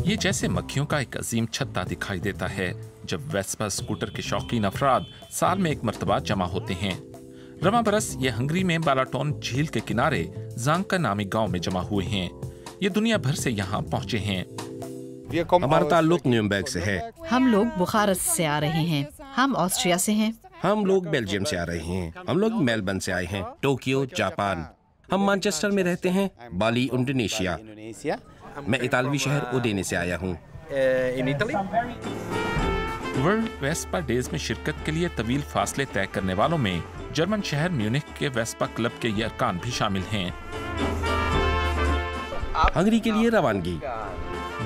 ये जैसे मक्खियों का एक अजीम छत्ता दिखाई देता है जब वेस्पा स्कूटर के शौकीन अफराद साल में एक मर्तबा जमा होते हैं। रवां बरस ये हंगरी में बालाटोन झील के किनारे जांका नामी गांव में जमा हुए हैं। ये दुनिया भर से यहाँ पहुँचे हैं। हमारा ताल्लुक न्यूरम्बर्ग से है। हम लोग बुखारस्त से आ रहे हैं। हम ऑस्ट्रिया से हैं। हम लोग बेल्जियम से आ रहे हैं। हम लोग मेलबर्न से आए हैं। Tokyo Japan. हम मैनचेस्टर में रहते हैं। Bali Indonesia. मैं इतालवी शहर उदेने से आया हूँ। वर्ल्ड वेस्पा डेज में शिरकत के लिए तवील फासले तय करने वालों में जर्मन शहर म्यूनिख के वेस्पा क्लब के ये अरकान भी शामिल हैं। हंगरी के लिए रवानगी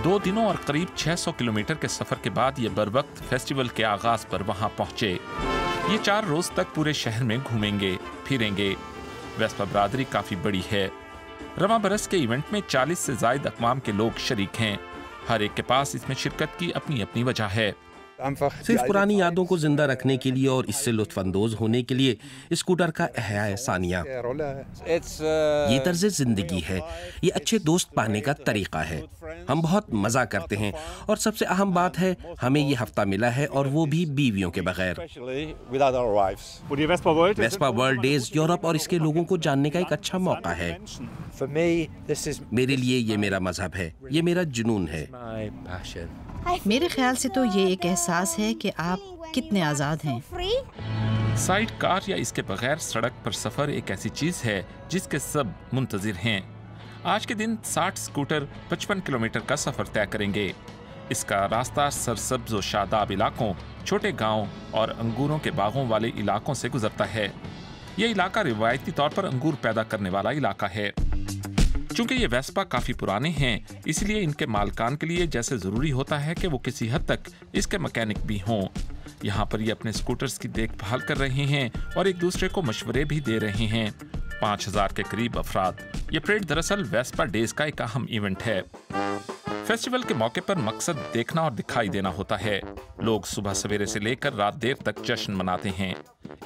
2 दिनों और करीब 600 किलोमीटर के सफर के बाद ये बरवक्त फेस्टिवल के आगाज पर वहां पहुंचे। ये 4 रोज तक पूरे शहर में घूमेंगे फिरेंगे। वेस्पा बरादरी काफी बड़ी है। रवां बरस के इवेंट में 40 से ज्यादा अक़वाम के लोग शरीक हैं। हर एक के पास इसमें शिरकत की अपनी अपनी वजह है। सिर्फ पुरानी यादों को जिंदा रखने के लिए और इससे लुत्फानंदोज होने के लिए स्कूटर का अहया सानिया। ये तर्ज जिंदगी है। ये अच्छे दोस्त पाने का तरीका है। हम बहुत मजा करते हैं और सबसे अहम बात है हमें ये हफ्ता मिला है और वो भी बीवियों के बगैर। वेस्पा वर्ल्ड डेज यूरोप और इसके लोगों को जानने का एक अच्छा मौका है। मेरे लिए ये मेरा मजहब है। ये मेरा जुनून है। मेरे ख्याल से तो ये एक एहसास है कि आप कितने आज़ाद हैं। साइड कार या इसके बगैर सड़क पर सफर एक ऐसी चीज है जिसके सब मुंतजिर हैं। आज के दिन 60 स्कूटर 55 किलोमीटर का सफर तय करेंगे। इसका रास्ता सरसब्ज और शादाब इलाकों, छोटे गांव और अंगूरों के बागों वाले इलाकों से गुजरता है। यह इलाका रिवायती तौर पर अंगूर पैदा करने वाला इलाका है। चूंकि ये वेस्पा काफी पुराने हैं, इसलिए इनके मालकान के लिए जैसे जरूरी होता है कि वो किसी हद तक इसके मैकेनिक भी हों। यहाँ पर ये अपने स्कूटर्स की देखभाल कर रहे हैं और एक दूसरे को मशवरे भी दे रहे हैं। 5000 के करीब अफराद। ये परेड दरअसल वेस्पा डेज का एक अहम इवेंट है। फेस्टिवल के मौके पर मकसद देखना और दिखाई देना होता है। लोग सुबह सवेरे से लेकर रात देर तक जश्न मनाते हैं।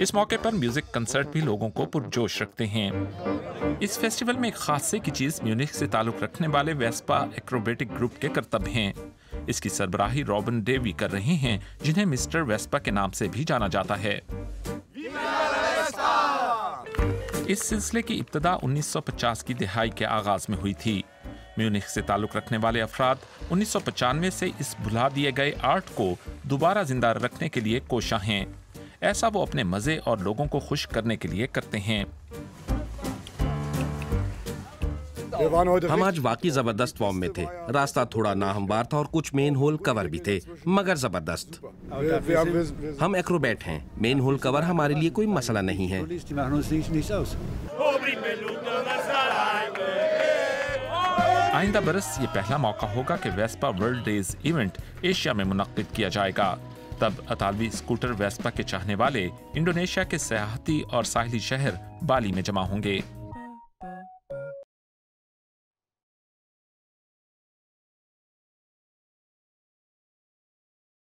इस मौके पर म्यूजिक कंसर्ट भी लोगों को पुरजोश रखते हैं। इस फेस्टिवल में एक खासे की चीज म्यूनिख से ताल्लुक रखने वाले वेस्पा एक्रोबेटिक ग्रुप के करतब हैं। इसकी सरबराही रॉबिन डेवी कर रहे हैं, जिन्हें मिस्टर वेस्पा के नाम से भी जाना जाता है। इस सिलसिले की इब्तिदा 1950 की दिहाई के आगाज में हुई थी। म्यूनिख से ताल्लुक रखने वाले अफराद 1995 से इस भुला दिए गए आर्ट को दोबारा जिंदा रखने के लिए कोशा हैं। ऐसा वो अपने मजे और लोगों को खुश करने के लिए करते हैं। हम आज वाकई जबरदस्त फॉर्म में थे। रास्ता थोड़ा नाहमवार था और कुछ मेन होल कवर भी थे, मगर जबरदस्त। हम एक्रोबैट हैं। मेन होल कवर हमारे लिए कोई मसला नहीं है। आइंदा बरस ये पहला मौका होगा कि Vespa world days event Asia में मुनक्किद किया जाएगा। तब अतालवी स्कूटर वेस्पा के चाहने वाले इंडोनेशिया के सयाहती और साहिली शहर बाली में जमा होंगे।